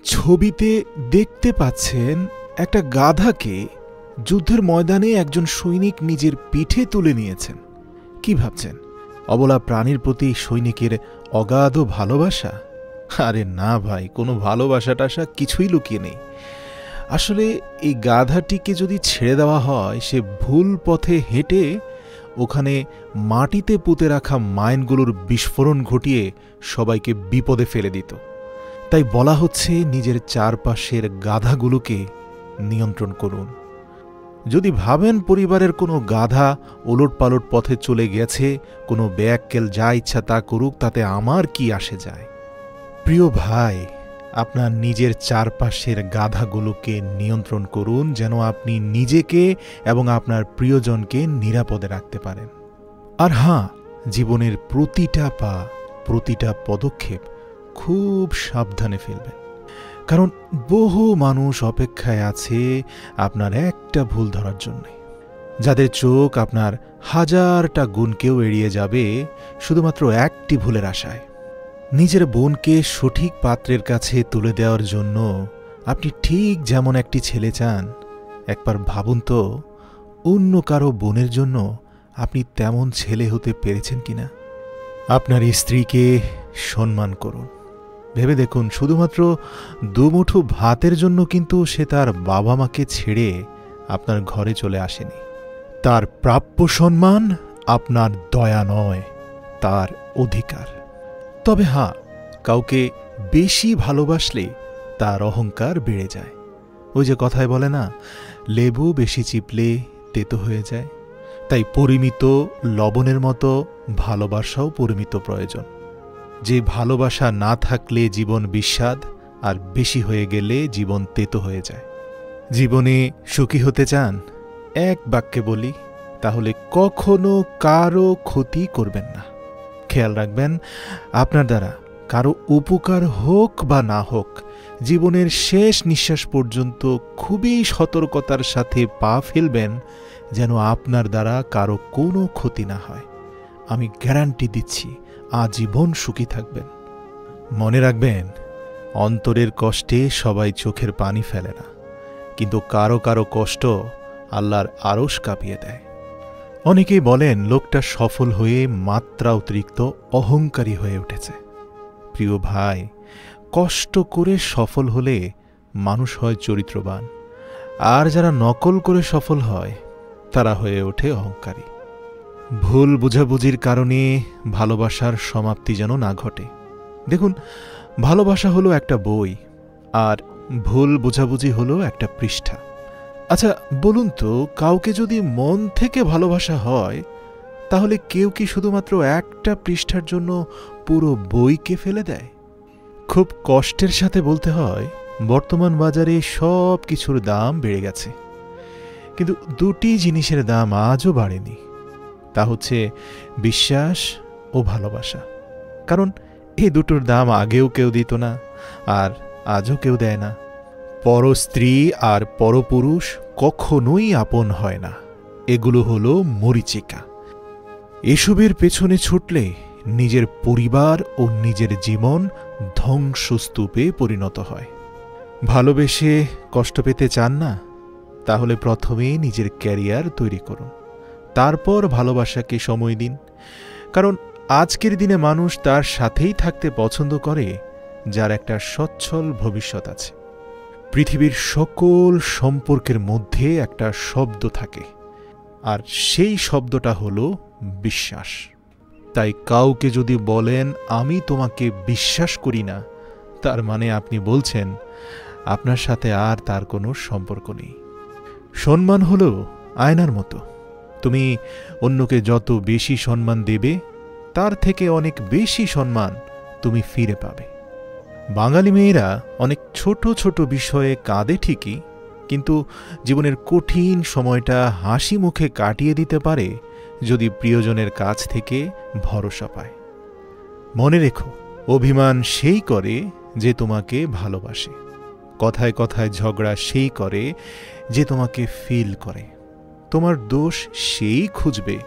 ছবিতে দেখতে পাচ্ছেন একটা গাধাকে যুদ্ধের ময়দানে একজন সৈনিক নিজের পিঠে তুলে নিয়েছেন। কি ভাবছেন, অবলা প্রাণীর প্রতি সৈনিকের অগাধ ভালোবাসা? আরে না ভাই, কোনো ভালোবাসা টাসা কিছুই লুকিয়ে নেই। আসলে এই গাধাটিকে যদি ছেড়ে দেওয়া হয়, সে ভুল পথে হেঁটে ওখানে মাটিতে পুঁতে রাখা মাইনগুলোর বিস্ফোরণ ঘটিয়ে সবাইকে বিপদে ফেলে দিত। তাই বলা হচ্ছে, নিজের চারপাশের গাধাগুলোকে নিয়ন্ত্রণ করুন। যদি ভাবেন পরিবারের কোনো গাধা ওলটপালট পথে চলে গেছে, কোনো ব্যাককেল যা ইচ্ছা তা করুক, তাতে আমার কি আসে যায়? প্রিয় ভাই, আপনার নিজের চারপাশের গাধাগুলোকে নিয়ন্ত্রণ করুন, যেন আপনি নিজেকে এবং আপনার প্রিয়জনকে নিরাপদে রাখতে পারেন। আর হ্যাঁ, জীবনের প্রতিটা পা, প্রতিটা পদক্ষেপ খুব সাবধানে ফেলবেন, কারণ বহু মানুষ অপেক্ষায় আছে আপনার একটা ভুল ধরার জন্যে। যাদের চোখ আপনার হাজারটা গুণকেও এড়িয়ে যাবে শুধুমাত্র একটি ভুলের আশায়। নিজের বোনকে সঠিক পাত্রের কাছে তুলে দেওয়ার জন্য আপনি ঠিক যেমন একটি ছেলে চান, একবার ভাবুন তো অন্য কারো বোনের জন্য আপনি তেমন ছেলে হতে পেরেছেন কিনা। আপনার স্ত্রীকে সম্মান করুন। ভেবে দেখুন, শুধুমাত্র দুমুঠো ভাতের জন্য কিন্তু সে তার বাবা মাকে ছেড়ে আপনার ঘরে চলে আসেনি। তার প্রাপ্য সম্মান আপনার দয়া নয়, তার অধিকার। তবে হ্যাঁ, কাউকে বেশি ভালোবাসলে তার অহংকার বেড়ে যায়। ওই যে কথায় বলে না, লেবু বেশি চিপলে তেতো হয়ে যায়। তাই পরিমিত লবণের মতো ভালোবাসাও পরিমিত প্রয়োজন। যে ভালোবাসা না থাকলে জীবন বিস্বাদ, আর বেশি হয়ে গেলে জীবন তেতো হয়ে যায়। জীবনে সুখী হতে চান? এক বাক্যে বলি, তাহলে কখনো কারো ক্ষতি করবেন না। খেয়াল রাখবেন, আপনার দ্বারা কারো উপকার হোক বা না হোক, জীবনের শেষ নিঃশ্বাস পর্যন্ত খুবই সতর্কতার সাথে পা ফেলবেন, যেন আপনার দ্বারা কারো কোনো ক্ষতি না হয়। আমি গ্যারান্টি দিচ্ছি, আজীবন সুখী থাকবেন। মনে রাখবেন, অন্তরের কষ্টে সবাই চোখের পানি ফেলে না, কিন্তু কারো কারো কষ্ট আল্লাহর আরশ কাঁপিয়ে দেয়। অনেকেই বলেন লোকটা সফল হয়ে মাত্রা অতিরিক্ত অহংকারী হয়ে উঠেছে। প্রিয় ভাই, কষ্ট করে সফল হলে মানুষ হয় চরিত্রবান, আর যারা নকল করে সফল হয় তারা হয়ে ওঠে অহংকারী। ভুল বুঝাবুঝির কারণে ভালোবাসার সমাপ্তি যেন না ঘটে। দেখুন, ভালোবাসা হলো একটা বই, আর ভুল বুঝাবুঝি হলো একটা পৃষ্ঠা। আচ্ছা বলুন তো, কাউকে যদি মন থেকে ভালোবাসা হয়, তাহলে কেউ কি শুধুমাত্র একটা পৃষ্ঠার জন্য পুরো বইকে ফেলে দেয়? খুব কষ্টের সাথে বলতে হয়, বর্তমান বাজারে সব কিছুর দাম বেড়ে গেছে, কিন্তু দুটি জিনিসের দাম আজও বাড়েনি। তা হচ্ছে বিশ্বাস ও ভালোবাসা। কারণ এই দুটোর দাম আগেও কেউ দিত না, আর আজও কেউ দেয় না। পরস্ত্রী আর পরপুরুষ কখনোই আপন হয় না। এগুলো হলো মরীচিকা। এসবের পেছনে ছুটলে নিজের পরিবার ও নিজের জীবন ধ্বংসস্তূপে পরিণত হয়। ভালোবেসে কষ্ট পেতে চান না? তাহলে প্রথমে নিজের ক্যারিয়ার তৈরি করুন, তারপর ভালোবাসাকে সময় দিন। কারণ আজকের দিনে মানুষ তার সাথেই থাকতে পছন্দ করে যার একটা সচ্ছল ভবিষ্যৎ আছে। পৃথিবীর সকল সম্পর্কের মধ্যে একটা শব্দ থাকে, আর সেই শব্দটা হলো বিশ্বাস। তাই কাউকে যদি বলেন আমি তোমাকে বিশ্বাস করি না, তার মানে আপনি বলছেন আপনার সাথে আর তার কোনো সম্পর্ক নেই। সম্মান হলো আয়নার মতো। তুমি অন্যকে যত বেশি সম্মান দেবে, তার থেকে অনেক বেশি সম্মান তুমি ফিরে পাবে। বাঙালি মেয়েরা অনেক ছোট ছোট বিষয়ে কাঁদে ঠিকই, কিন্তু জীবনের কঠিন সময়টা হাসি মুখে কাটিয়ে দিতে পারে যদি প্রিয়জনের কাছ থেকে ভরসা পায়। মনে রেখো, অভিমান সেই করে যে তোমাকে ভালোবাসে। কথায় কথায় ঝগড়া সেই করে যে তোমাকে ফিল করে। তোমার দোষ সেই খুঁজবে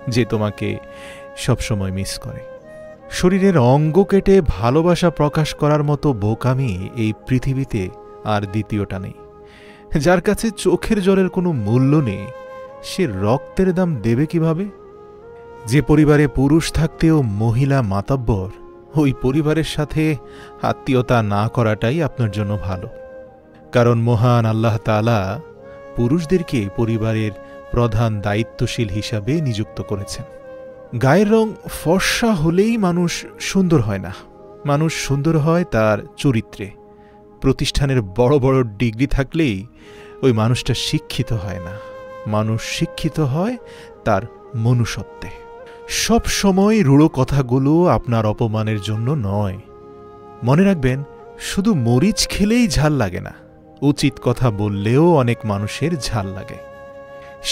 যে তোমাকে সবসময় মিস করে। শরীরের অঙ্গ কেটে ভালোবাসা প্রকাশ করার মতো বোকামি এই পৃথিবীতে আর দ্বিতীয়টা নেই। যার কাছে চোখের জলের কোনো মূল্য নেই, সে রক্তের দাম দেবে কিভাবে? যে পরিবারে পুরুষ থাকতেও মহিলা মাতাব্বর, ওই পরিবারের সাথে আত্মীয়তা না করাটাই আপনার জন্য ভালো। কারণ মহান আল্লাহ তাআলা পুরুষদেরকে পরিবারের প্রধান দায়িত্বশীল হিসাবে নিযুক্ত করেছেন। গায়ের রং ফর্সা হলেই মানুষ সুন্দর হয় না, মানুষ সুন্দর হয় তার চরিত্রে। প্রতিষ্ঠানের বড় বড় ডিগ্রি থাকলেই ওই মানুষটা শিক্ষিত হয় না, মানুষ শিক্ষিত হয় তার মনুষ্যত্বে। সব সময় রূঢ় কথাগুলো আপনার অপমানের জন্য নয়। মনে রাখবেন, শুধু মরিচ খেলেই ঝাল লাগে না, উচিত কথা বললেও অনেক মানুষের ঝাল লাগে।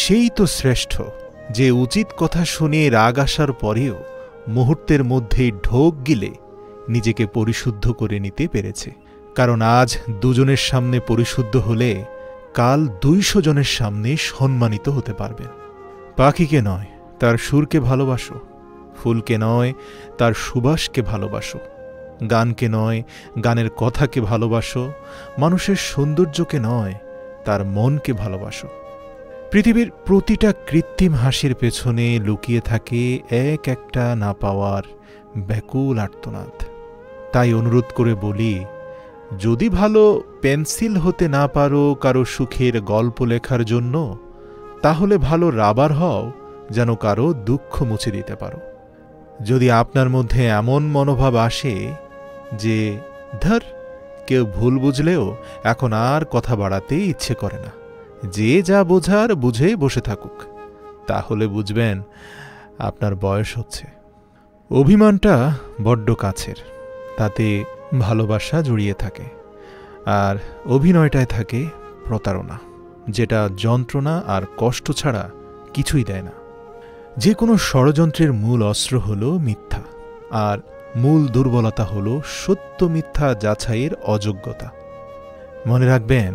সেই তো শ্রেষ্ঠ যে উচিত কথা শুনে রাগ আসার পরেও মুহূর্তের মধ্যেই ঢোক গিলে নিজেকে পরিশুদ্ধ করে নিতে পেরেছে। কারণ আজ দুজনের সামনে পরিশুদ্ধ হলে কাল 200 জনের সামনে সম্মানিত হতে পারবেন। পাখিকে নয় তার সুরকে ভালোবাসো, ফুলকে নয় তার সুবাসকে ভালোবাসো, গানকে নয় গানের কথাকে ভালোবাসো, মানুষের সৌন্দর্যকে নয় তার মনকে ভালোবাসো। পৃথিবীর প্রতিটা কৃত্রিম হাসির পেছনে লুকিয়ে থাকে এক একটা না পাওয়ার ব্যাকুল আর্তনাদ। তাই অনুরোধ করে বলি, যদি ভালো পেন্সিল হতে না পারো কারো সুখের গল্প লেখার জন্য, তাহলে ভালো রাবার হও যেন কারো দুঃখ মুছে দিতে পারো। যদি আপনার মধ্যে এমন মনোভাব আসে যে ধর কেউ ভুল বুঝলেও এখন আর কথা বাড়াতে ইচ্ছে করে না, যে যা বোঝার বুঝে বসে থাকুক, তাহলে বুঝবেন আপনার বয়স হচ্ছে। অভিমানটা বড্ড কাছের, তাতে ভালোবাসা জড়িয়ে থাকে, আর অভিনয়টায় থাকে প্রতারণা, যেটা যন্ত্রণা আর কষ্ট ছাড়া কিছুই দেয় না। যে কোনো ষড়যন্ত্রের মূল অস্ত্র হল মিথ্যা, আর মূল দুর্বলতা হল সত্য মিথ্যা যাচাইয়ের অযোগ্যতা। মনে রাখবেন,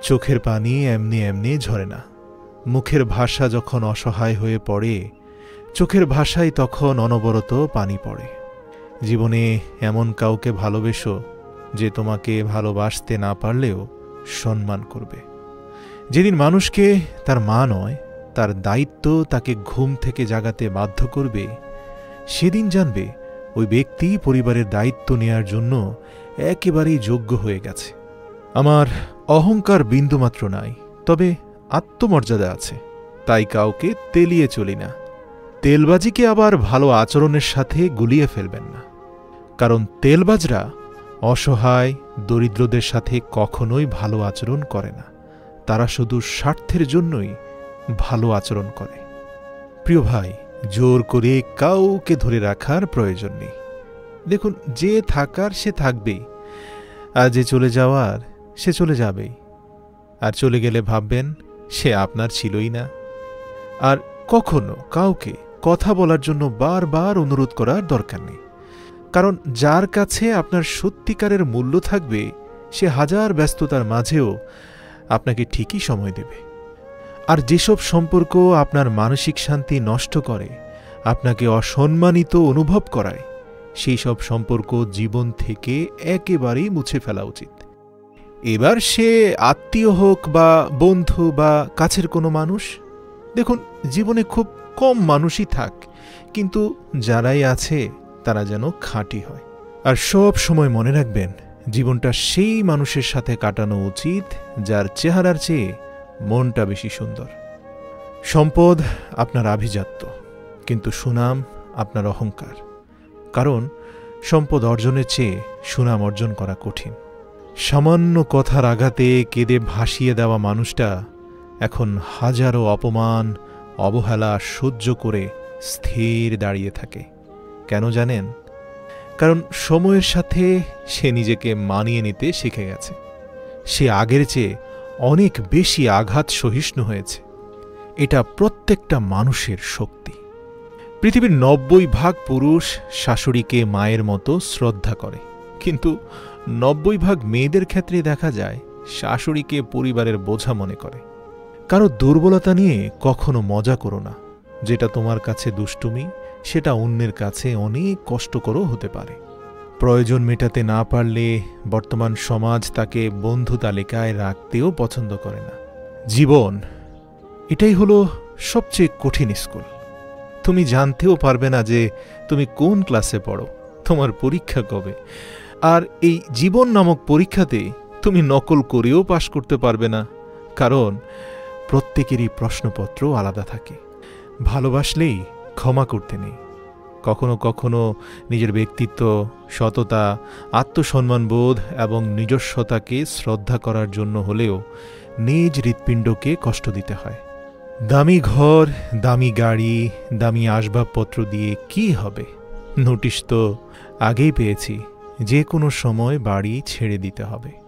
চোখের পানি এমনি এমনি ঝরে না। মুখের ভাষা যখন অসহায় হয়ে পড়ে, চোখের ভাষায় তখন অনবরত পানি পড়ে। জীবনে এমন কাউকে ভালোবেসো যে তোমাকে ভালোবাসতে না পারলেও সম্মান করবে। যেদিন মানুষকে তার মা নয়, তার দায়িত্ব তাকে ঘুম থেকে জাগাতে বাধ্য করবে, সেদিন জানবে ওই ব্যক্তি পরিবারের দায়িত্ব নেয়ার জন্য একেবারেই যোগ্য হয়ে গেছে। আমার অহংকার বিন্দুমাত্র নাই, তবে আত্মমর্যাদা আছে, তাই কাউকে তেলিয়ে চলি না। তেলবাজিকে আবার ভালো আচরণের সাথে গুলিয়ে ফেলবেন না, কারণ তেলবাজরা অসহায় দরিদ্রদের সাথে কখনোই ভালো আচরণ করে না, তারা শুধু স্বার্থের জন্যই ভালো আচরণ করে। প্রিয় ভাই, জোর করে কাউকে ধরে রাখার প্রয়োজন নেই। দেখুন, যে থাকার সে থাকবেই, আর যে চলে যাওয়ার সে চলে যাবেই। আর চলে গেলে ভাববেন সে আপনার ছিলই না। আর কখনো কাউকে কথা বলার জন্য বারবার অনুরোধ করার দরকার নেই, কারণ যার কাছে আপনার সত্যিকারের মূল্য থাকবে সে হাজার ব্যস্ততার মাঝেও আপনাকে ঠিকই সময় দেবে। আর যেসব সম্পর্ক আপনার মানসিক শান্তি নষ্ট করে, আপনাকে অসম্মানিত অনুভব করায়, সেই সব সম্পর্ক জীবন থেকে একেবারেই মুছে ফেলা উচিত। এবার সে আত্মীয় হোক বা বন্ধু বা কাছের কোনো মানুষ। দেখুন, জীবনে খুব কম মানুষই থাক, কিন্তু যারাই আছে তারা যেন খাঁটি হয়। আর সব সময় মনে রাখবেন, জীবনটা সেই মানুষের সাথে কাটানো উচিত যার চেহারার চেয়ে মনটা বেশি সুন্দর। সম্পদ আপনার আভিজাত্য, কিন্তু সুনাম আপনার অহংকার। কারণ সম্পদ অর্জনের চেয়ে সুনাম অর্জন করা কঠিন। সামান্য কথার আঘাতে কেঁদে ভাসিয়ে দেওয়া মানুষটা এখন হাজারো অপমান অবহেলা সহ্য করে স্থির দাঁড়িয়ে থাকে। কেন জানেন? কারণ সময়ের সাথে সে নিজেকে মানিয়ে নিতে শিখে গেছে। সে আগের চেয়ে অনেক বেশি আঘাত সহিষ্ণু হয়েছে। এটা প্রত্যেকটা মানুষের শক্তি। পৃথিবীর 90% পুরুষ শাশুড়িকে মায়ের মতো শ্রদ্ধা করে, কিন্তু 90% মেয়েদের ক্ষেত্রে দেখা যায় শাশুড়িকে পরিবারের বোঝা মনে করে। কারো দুর্বলতা নিয়ে কখনো মজা করো না। যেটা তোমার কাছে দুষ্টুমি, সেটা অন্যের কাছে অনেক কষ্টকরও হতে পারে। প্রয়োজন মেটাতে না পারলে বর্তমান সমাজ তাকে বন্ধু তালিকায় রাখতেও পছন্দ করে না। জীবন এটাই হলো সবচেয়ে কঠিন স্কুল। তুমি জানতেও পারবে না যে তুমি কোন ক্লাসে পড়ো, তোমার পরীক্ষা কবে। আর এই জীবন নামক পরীক্ষাতে তুমি নকল করেও পাশ করতে পারবে না, কারণ প্রত্যেকেরই প্রশ্নপত্র আলাদা থাকে। ভালোবাসলেই ক্ষমা করতে নেই। কখনো কখনো নিজের ব্যক্তিত্ব, সততা, আত্মসম্মানবোধ এবং নিজস্বতাকে শ্রদ্ধা করার জন্য হলেও নিজ হৃৎপিণ্ডকে কষ্ট দিতে হয়। দামি ঘর, দামি গাড়ি, দামি আসবাবপত্র দিয়ে কি হবে? নোটিশ তো আগেই পেয়েছি, যে কোনো সময় বাড়ি ছেড়ে দিতে হবে।